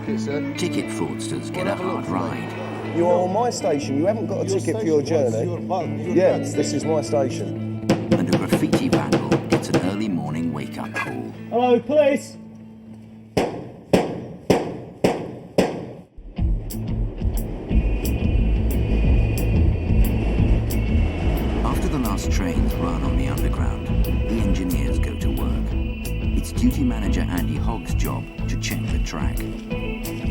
pocket, sir. Ticket fraudsters get a hard ride. You are on my station. You haven't got a ticket for your journey. Yes, this is my station. And a graffiti vandal gets an early morning wake-up call. Hello, police! After the last trains run on the underground, the engineers go to work. It's duty manager Andy Hogg's job to check the track.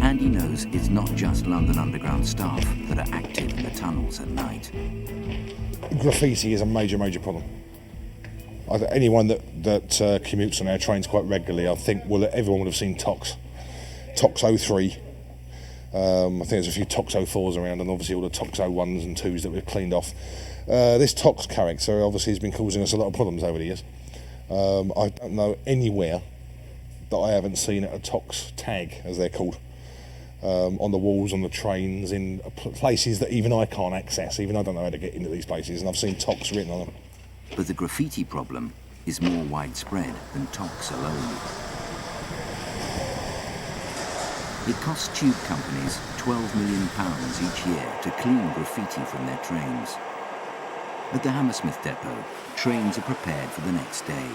Andy knows it's not just London Underground staff that are active in the tunnels at night. Graffiti is a major problem. Anyone that commutes on our trains quite regularly, I think everyone would have seen Tox 03. I think there's a few Tox 04s around, and obviously all the Tox 01s and 2s that we've cleaned off. This Tox character obviously has been causing us a lot of problems over the years. I don't know anywhere that I haven't seen a Tox tag, as they're called, on the walls, on the trains, in places that even I can't access, even I don't know how to get into these places, and I've seen Tox written on them. But the graffiti problem is more widespread than Tox alone. It costs tube companies £12 million each year to clean graffiti from their trains. At the Hammersmith depot, trains are prepared for the next day.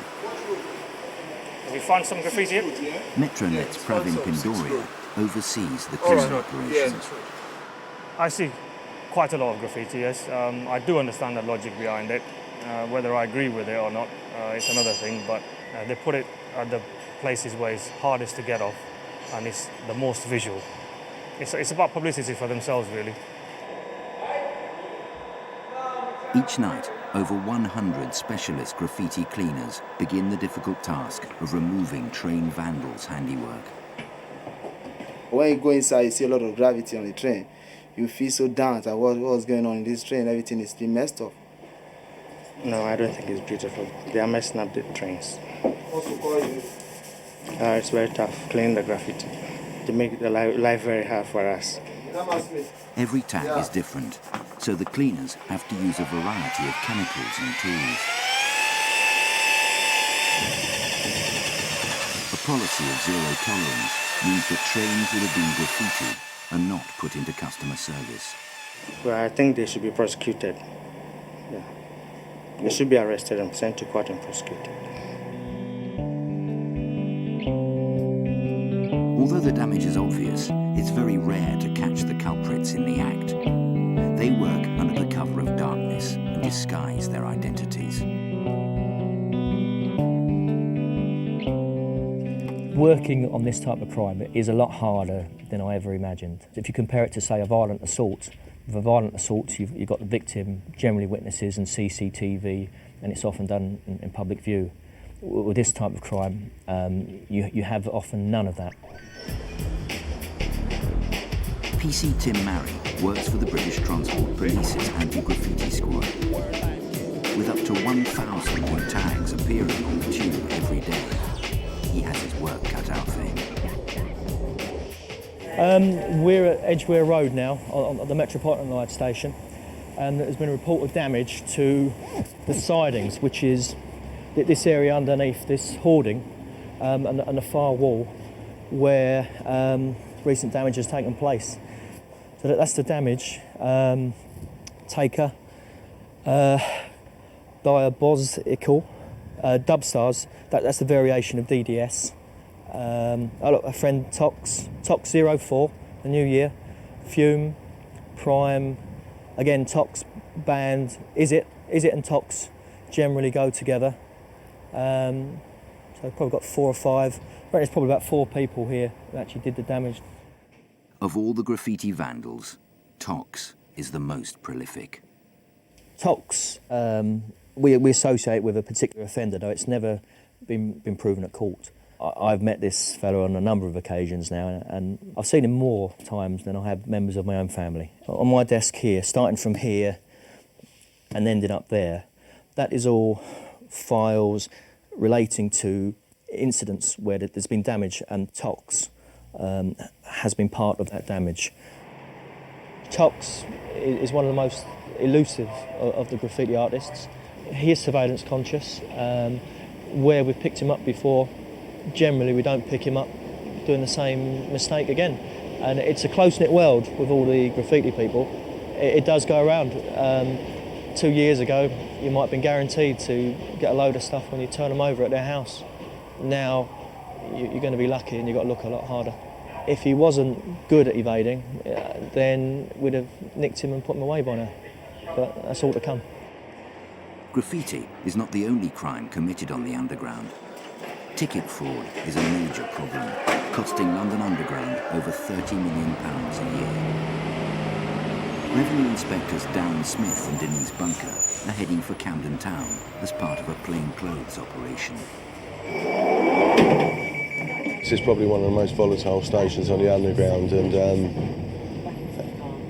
Have you found some graffiti yet? Metronet's Pravin Pindoria oversees the cleaning operations. I see quite a lot of graffiti, yes. I do understand the logic behind it. Whether I agree with it or not, it's another thing, but they put it at the places where it's hardest to get off and it's the most visual. It's about publicity for themselves, really. Each night, over 100 specialist graffiti cleaners begin the difficult task of removing train vandals' handiwork. When you go inside, you see a lot of gravity on the train. You feel so down at what's going on in this train. Everything is still messed up. No, I don't think it's beautiful. They are messing up the trains. It's very tough, cleaning the graffiti. They make the life very hard for us. Every tag is different, so the cleaners have to use a variety of chemicals and tools. A policy of zero tolerance means that trains that have been graffitied are not put into customer service. Well, I think they should be prosecuted. Yeah. They should be arrested and sent to court and prosecuted. Although the damage is obvious, it's very rare to catch the culprits in the act. They work under the cover of darkness and disguise their identities. Working on this type of crime is a lot harder than I ever imagined. If you compare it to, say, a violent assault, with a violent assault you've got the victim, generally witnesses and CCTV, and it's often done in public view. With this type of crime, you have often none of that. PC Tim Marry works for the British Transport Police's anti-graffiti squad. With up to 1,000 new tags appearing on the tube every day, he has his work cut out for him. We're at Edgware Road now, on the Metropolitan Line station, and there's been a report of damage to the sidings, which is this area underneath this hoarding and the far wall where recent damage has taken place. So that's the damage. Taker, diabolical, Dubstars, that's the variation of DDS. A friend Tox 04, the new year, Fume, Prime, again Tox, Band, Is It and Tox generally go together. So probably got 4 or 5. I reckon there's probably about 4 people here who actually did the damage. Of all the graffiti vandals, Tox is the most prolific. Tox, we associate with a particular offender, though it's never been proven at court. I've met this fellow on a number of occasions now, and I've seen him more times than I have members of my own family. On my desk here, starting from here and ending up there, that is all files relating to incidents where there's been damage, and Tox has been part of that damage. Tox is one of the most elusive of the graffiti artists. He is surveillance conscious. Where we've picked him up before, generally we don't pick him up doing the same mistake again. And it's a close-knit world with all the graffiti people. It does go around. 2 years ago, you might have been guaranteed to get a load of stuff when you turn them over at their house. Now, you're going to be lucky and you've got to look a lot harder. If he wasn't good at evading, then we'd have nicked him and put him away by now. But that's all to come. Graffiti is not the only crime committed on the Underground. Ticket fraud is a major problem, costing London Underground over £30 million a year. Revenue inspectors Darren Smith and Denise Bunker are heading for Camden Town as part of a plainclothes operation. This is probably one of the most volatile stations on the Underground, and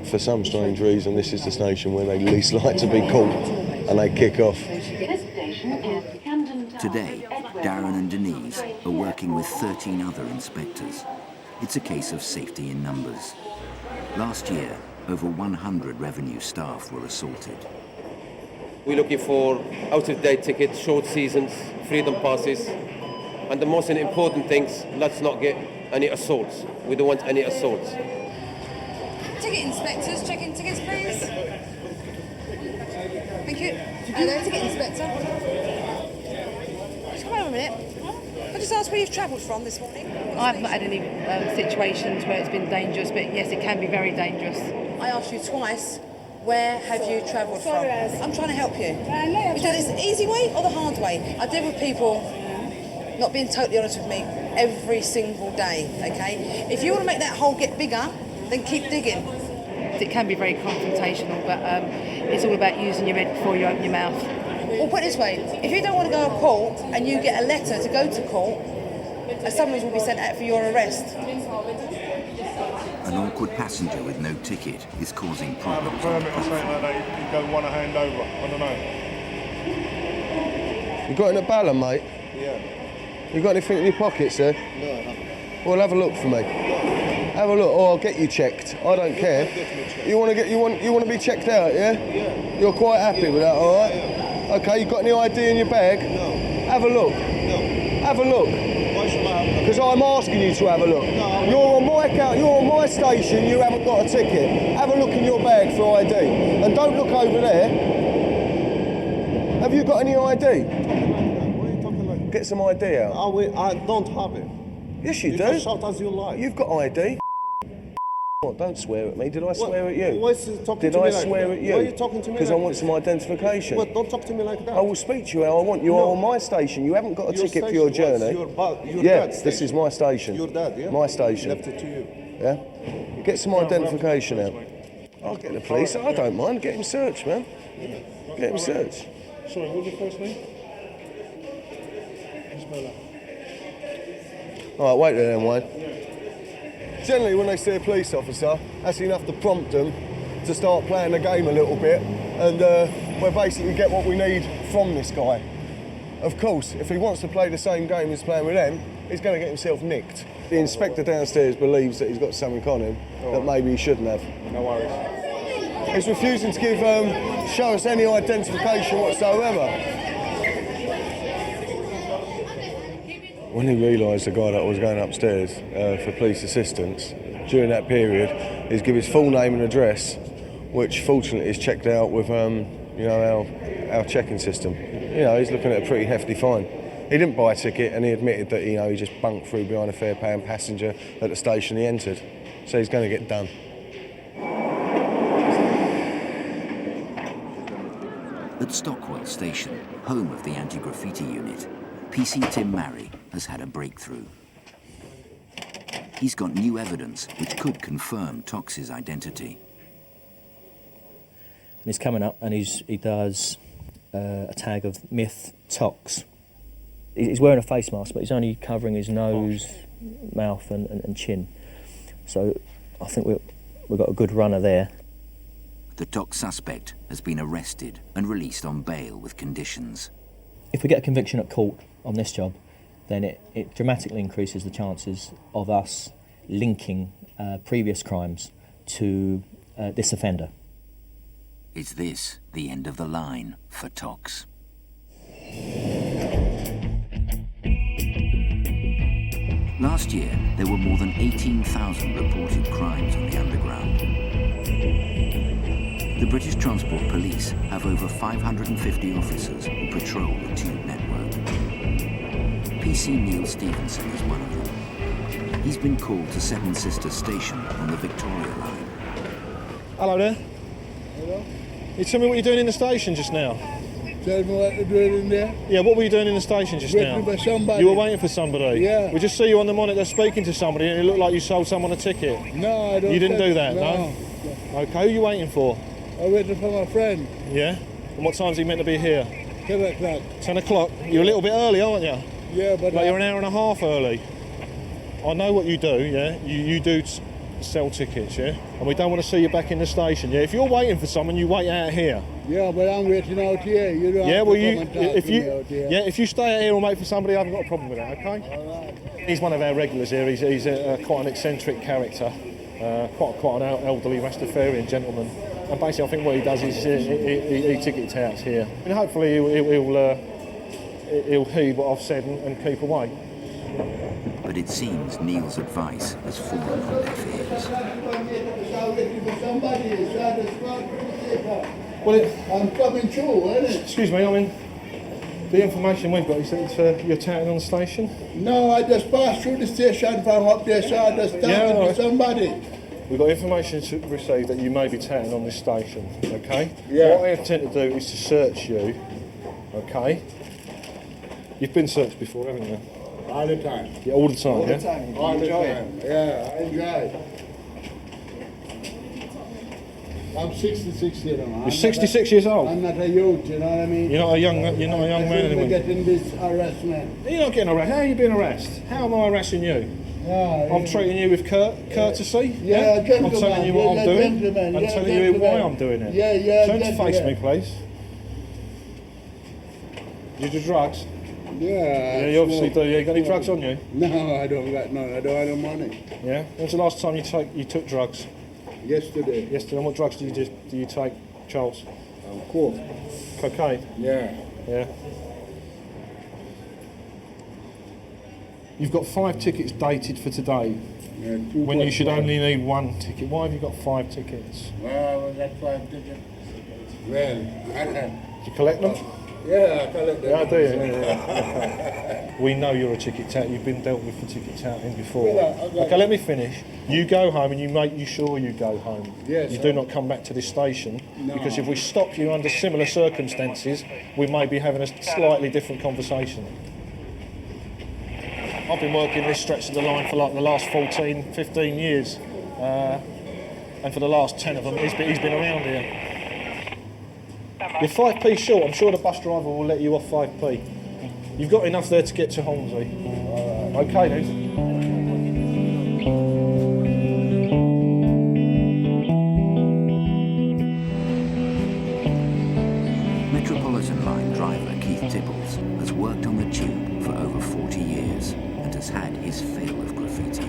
for some strange reason this is the station where they least like to be caught and they kick off. Today, Darren and Denise are working with 13 other inspectors. It's a case of safety in numbers. Last year, over 100 revenue staff were assaulted. We're looking for out-of-date tickets, short seasons, freedom passes, and the most important things, let's not get any assaults. We don't want any assaults. Ticket inspectors, check in tickets, please. Thank you. Hello, ticket inspector. Just come over a minute. Can I just ask where you've travelled from this morning? I've not had any situations where it's been dangerous, but yes, it can be very dangerous. I asked you twice, where have you travelled from? I'm trying to help you. Is that the easy way or the hard way? I deal with people not being totally honest with me every single day, okay? If you want to make that hole get bigger, then keep digging. It can be very confrontational, but it's all about using your head before you open your mouth. Well, put it this way, if you don't want to go to court and you get a letter to go to court, a summons will be sent out for your arrest. An awkward passenger with no ticket is causing problems. Permit or something like that, you don't want to hand over. I don't know. You got in a ballon, mate? Yeah. You got anything in your pockets there? No, I haven't. Well, have a look for me. Have a look, or I'll get you checked. I don't care. You want to be checked out, yeah? Yeah. You're quite happy with that, all right? Yeah. Okay, you got any ID in your bag? No. Have a look. No. Have a look. Why should I have Because I'm asking you to have a look. No. You're on my account. You're on my station. You haven't got a ticket. Have a look in your bag for ID, and don't look over there. Have you got any ID? Why are you talking like that? Get some ID out. I don't have it. Yes, you do. can shout as you like. You've got ID. What, don't swear at me. Did I swear at you? Why is he talking Did to me I like swear that? at you? Why are you talking to me Because like I want that? some identification. Well, don't talk to me like that. I will speak to you how I want. You are on my station. You haven't got a Your ticket for your station was journey. your Yeah, dad's this station. is my station. Your dad, yeah? My station. Left it to you. Yeah? Get some identification out. I'll get the police. I don't mind. Get him searched, man. Get him searched. Sorry, what was your first name? All right, wait there then, Wayne. Generally, when they see a police officer, that's enough to prompt them to start playing the game a little bit, and we basically get what we need from this guy. Of course, if he wants to play the same game he's playing with them, he's going to get himself nicked. The inspector downstairs believes that he's got something on him that maybe he shouldn't have. No worries. He's refusing to show us any identification whatsoever. When he realised the guy that was going upstairs for police assistance, during that period, he's given his full name and address, which fortunately is checked out with our checking system. He's looking at a pretty hefty fine. He didn't buy a ticket, and he admitted that he just bunked through behind a fare-paying passenger at the station he entered. So he's going to get done. At Stockwell Station, home of the anti-graffiti unit, PC Tim Marry has had a breakthrough. He's got new evidence which could confirm Tox's identity. And he's coming up and he does a tag of Myth Tox. He's wearing a face mask, but he's only covering his nose, mouth and chin. So I think we've got a good runner there. The Tox suspect has been arrested and released on bail with conditions. If we get a conviction at court on this job, then it dramatically increases the chances of us linking previous crimes to this offender. Is this the end of the line for Tox? Last year, there were more than 18,000 reported crimes on the Underground. The British Transport Police have over 550 officers who patrol the tube network. PC Neil Stevenson is one of them. He's been called to Seven Sisters Station on the Victoria line. Hello there. Hello? You tell me what you're doing in the station just now. Tell me what you're doing in there. Yeah, what were you doing in the station just now? Waiting for somebody. You were waiting for somebody? Yeah. We just see you on the monitor speaking to somebody and it looked like you sold someone a ticket. No, I don't. You didn't do that, no? Okay, who are you waiting for? I'm waiting for my friend. Yeah? And what time's he meant to be here? 10 o'clock. 10 o'clock? You're a little bit early, aren't you? Yeah, but... Like you're an hour and a half early. I know what you do, yeah? You do sell tickets, yeah? And we don't want to see you back in the station, yeah? If you're waiting for someone, you wait out here. Yeah, but I'm waiting out here. You don't Yeah, have well, to you, come and talk if to you, me out here. yeah, if you stay out here and wait for somebody, I haven't got a problem with that. Okay? All right. He's one of our regulars here. He's quite an eccentric character, quite an elderly Rastafarian gentleman. And basically, I think what he does is he tickets out here. And hopefully, he'll heed what I've said and keep away. But it seems Neil's advice has fallen on deaf ears. Well, I'm coming through, isn't it? excuse me, I mean, the information we've got is that you're touting on the station. No, I just passed through the station from up there, so I just talking all to right. somebody. We've got information to receive that you may be touting on this station, okay? Yeah. What I intend to do is to search you, okay? You've been searched before, haven't you? All the time. Yeah, all the time, All yeah? the time. All the time. Yeah, I enjoy it. I'm 66 years old. You're 66 years old? I'm not a youth, you know what I mean? You're not a young man anymore. Getting this harassment. You're not getting harassed. How are you being harassed? How am I harassing you? Yeah, I'm treating you with courtcy. Yeah, I'm telling you what I'm doing. gentleman. I'm Yeah, telling you why gentleman. I'm doing it. Yeah, Turn to face me, gentleman. please. You do drugs? Yeah. Yeah, you obviously do. Yeah, you got any drugs on you? No, I don't got none. I don't have no money. Yeah. When's the last time you took drugs? Yesterday. Yesterday. And what drugs do you take, Charles? Coke. Cocaine. Yeah. Yeah. You've got 5 tickets dated for today, Yeah, when you should only need 1 ticket. Why have you got 5 tickets? Well, I got 5 tickets. Well, Do you collect them? yeah, I collect them. Yeah, I do. Yeah. We know you're a ticket tout. You've been dealt with for ticket touting before. Okay, let me finish. You go home and you make sure you go home. Yes, You do not come back to this station, No. because if we stop you under similar circumstances, we may be having a slightly different conversation. I've been working this stretch of the line for like the last 14, 15 years. And for the last 10 of them, he's been around here. You're 5p short. I'm sure the bus driver will let you off 5p. You've got enough there to get to Hornsey. Okay then. Metropolitan Line driver Keith Tibbles has worked on the tube for over 40 years and has had his fill of graffiti.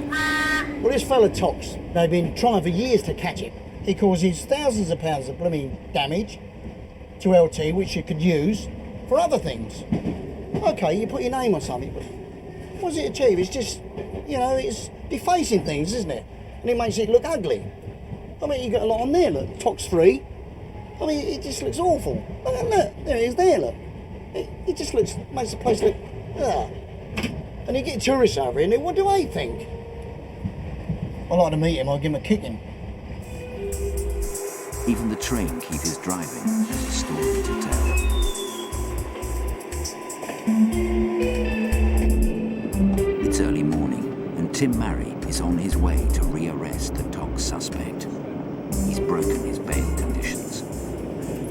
Well, this fella Tox, they've been trying for years to catch him. He causes thousands of pounds of blooming damage to LT, which you could use for other things. Okay, you put your name on something, but what does it achieve? It's just, it's defacing things, isn't it? And it makes it look ugly. I mean, you got a lot on there, look, Tox 3. I mean, it just looks awful. Look, there it is there, look. It just makes the place look, And you get tourists over here, and what do they think? I'd like to meet him, I'll give him a kicking. Even the train Keith is driving has a story to tell. It's early morning, and Tim Marry is on his way to rearrest the Tox suspect. He's broken his bail conditions.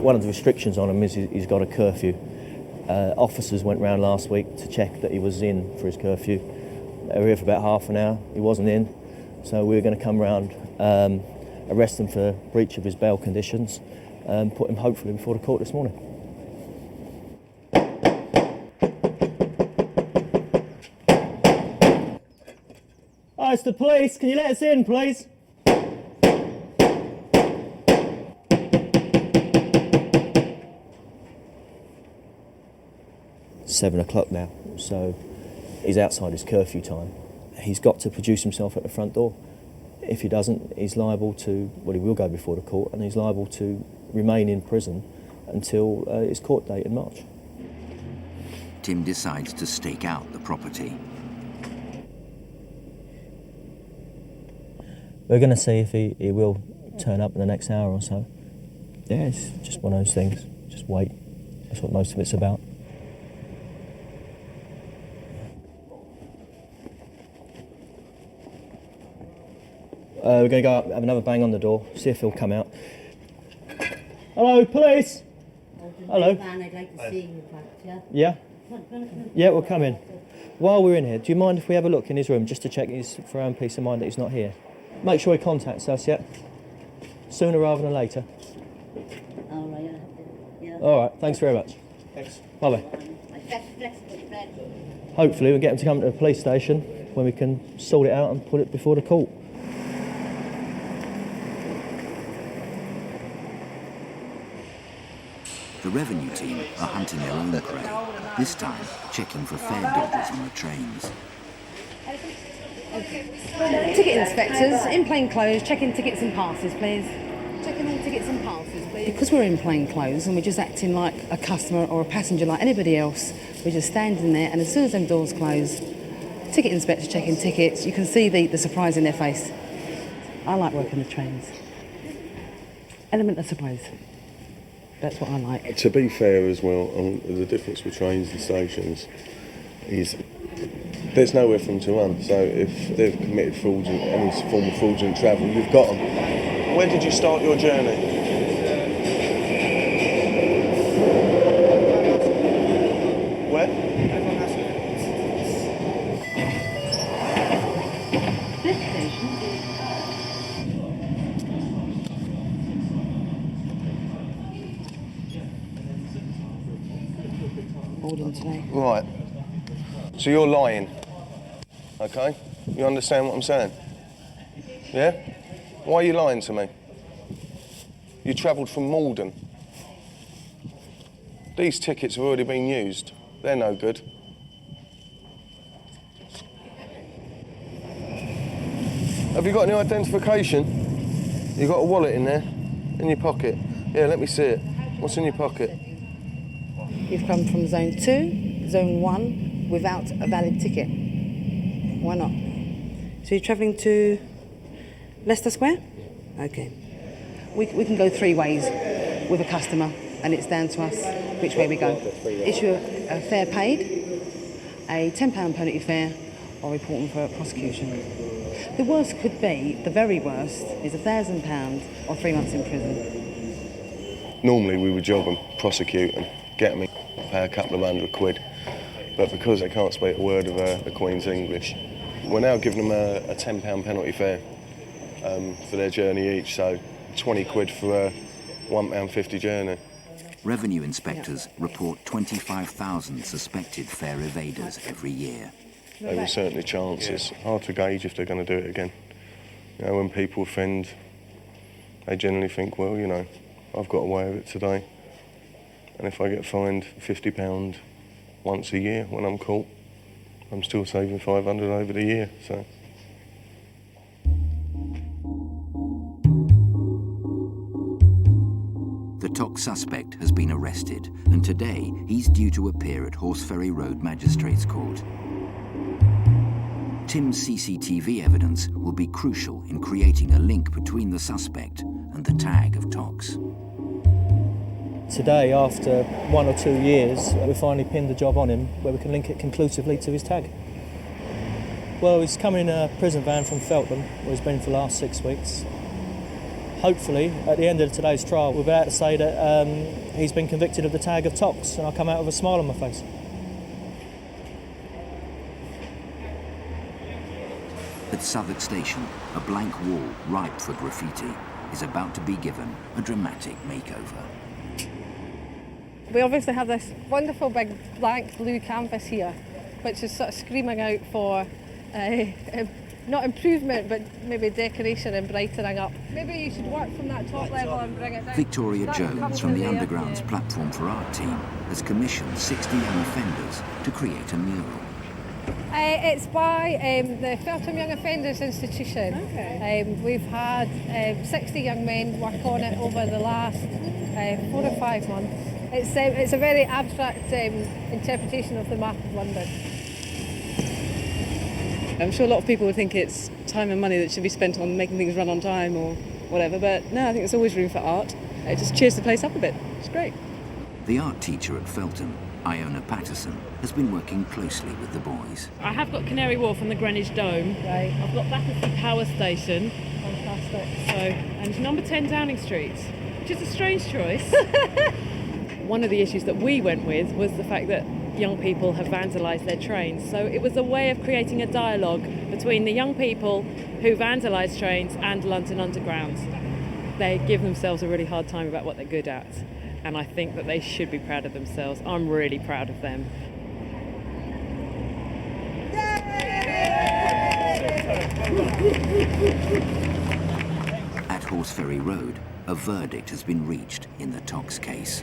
One of the restrictions on him is he's got a curfew. Officers went round last week to check that he was in for his curfew. They were here for about half an hour. He wasn't in, so we were going to come round, arrest him for breach of his bail conditions, and put him hopefully before the court this morning. Oh, it's the police. Can you let us in, please? 7 o'clock now, so he's outside his curfew time. he's got to produce himself at the front door. If he doesn't, he's liable to, well, he will go before the court, and he's liable to remain in prison until his court date in March. Tim decides to stake out the property. We're going to see if he will turn up in the next hour or so. Yeah, it's just one of those things. Just wait. That's what most of it's about. We're going to go up, have another bang on the door, see if he'll come out. Hello, police! Hello. I'd like to see you, in fact, yeah? Yeah? Yeah, we'll come in. While we're in here, do you mind if we have a look in his room just to check for our own peace of mind that he's not here? Make sure he contacts us, yeah? Sooner rather than later. All right, yeah. All right, thanks very much. Thanks. Bye-bye. Hopefully we'll get him to come to the police station when we can sort it out and put it before the court. The revenue team are hunting their own prey, this time checking for fare dodgers on the trains. Ticket inspectors in plain clothes, checking tickets and passes, please. Checking all tickets and passes, please. Because we're in plain clothes and we're just acting like a customer or a passenger like anybody else, we're just standing there, and as soon as them doors close, ticket inspectors checking tickets, you can see the surprise in their face. I like working the trains. Element of surprise. That's what I like. To be fair as well, the difference with trains and stations is there's nowhere for them to run. So if they've committed any form of fraudulent travel, you've got them. Where did you start your journey? Where? Today. Right. So you're lying, okay? You understand what I'm saying? Yeah? Why are you lying to me? You travelled from Malden. These tickets have already been used. They're no good. Have you got any identification? You got a wallet in there? In your pocket? Yeah, let me see it. What's in your pocket? You've come from zone 2, zone 1, without a valid ticket. Why not? So you're travelling to Leicester Square? Okay. We can go 3 ways with a customer, and it's down to us which way we go. Issue a fare paid, a £10 penalty fare, or report them for prosecution. The worst could be, the very worst, is £1,000 or 3 months in prison. Normally we would job and prosecute and get them in, pay a couple of £100, but because they can't speak a word of the Queen's English, we're now giving them a £10 penalty fare for their journey each, so £20 for a £1.50 journey. Revenue inspectors report 25,000 suspected fare evaders every year. There are certainly chances. Hard to gauge if they're going to do it again. You know, when people offend, they generally think, well, you know, I've got away with it today. And if I get fined £50 once a year when I'm caught, I'm still saving 500 over the year, so. The top suspect has been arrested, and today he's due to appear at Horseferry Road Magistrates Court. Tim's CCTV evidence will be crucial in creating a link between the suspect and the tag of Tox. Today, after 1 or 2 years, we finally pinned the job on him where we can link it conclusively to his tag. Well, he's coming in a prison van from Feltham, where he's been for the last 6 weeks. Hopefully, at the end of today's trial, we'll be able to say that he's been convicted of the tag of Tox, and I'll come out with a smile on my face. At Southwark Station, a blank wall ripe for graffiti is about to be given a dramatic makeover. We obviously have this wonderful big blank blue canvas here, which is sort of screaming out for not improvement, but maybe decoration and brightening up. Maybe you should work from that top level and bring it down. Victoria Jones from the Underground's Platform for Art team has commissioned 60 young offenders to create a mural. It's by the Feltham Young Offenders Institution. Okay. We've had 60 young men work on it over the last 4 or 5 months. It's a very abstract interpretation of the map of London. I'm sure a lot of people would think it's time and money that should be spent on making things run on time or whatever, but no, I think there's always room for art. It just cheers the place up a bit. It's great. The art teacher at Feltham, Iona Patterson, has been working closely with the boys. I have got Canary Wharf and the Greenwich Dome. Right. I've got Battersea Power Station. Fantastic. And number 10 Downing Street, which is a strange choice. One of the issues that we went with was the fact that young people have vandalised their trains. So it was a way of creating a dialogue between the young people who vandalise trains and London Underground. They give themselves a really hard time about what they're good at, and I think that they should be proud of themselves. I'm really proud of them. At Horseferry Road, a verdict has been reached in the Tox case.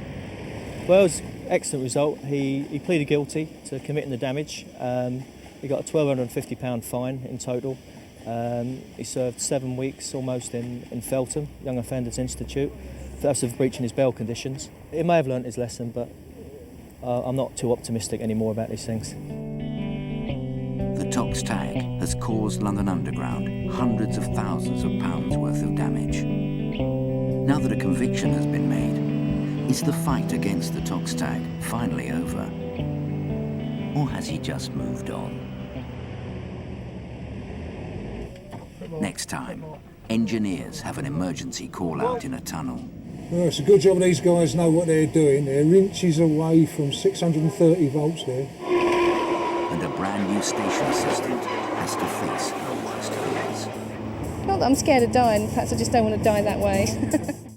Well, it was an excellent result. He pleaded guilty to committing the damage. He got a £1,250 fine in total. He served 7 weeks almost in Feltham, Young Offenders Institute. That's of breaching his bail conditions. He may have learnt his lesson, but I'm not too optimistic anymore about these things. The Tox tag has caused London Underground hundreds of thousands of pounds worth of damage. Now that a conviction has been made, is the fight against the Tox tag finally over? Or has he just moved on? Next time, engineers have an emergency call-out in a tunnel. Well, it's a good job these guys know what they're doing. They're inches away from 630 volts there. And a brand new station assistant has to face her worst fears. Not that I'm scared of dying, perhaps I just don't want to die that way.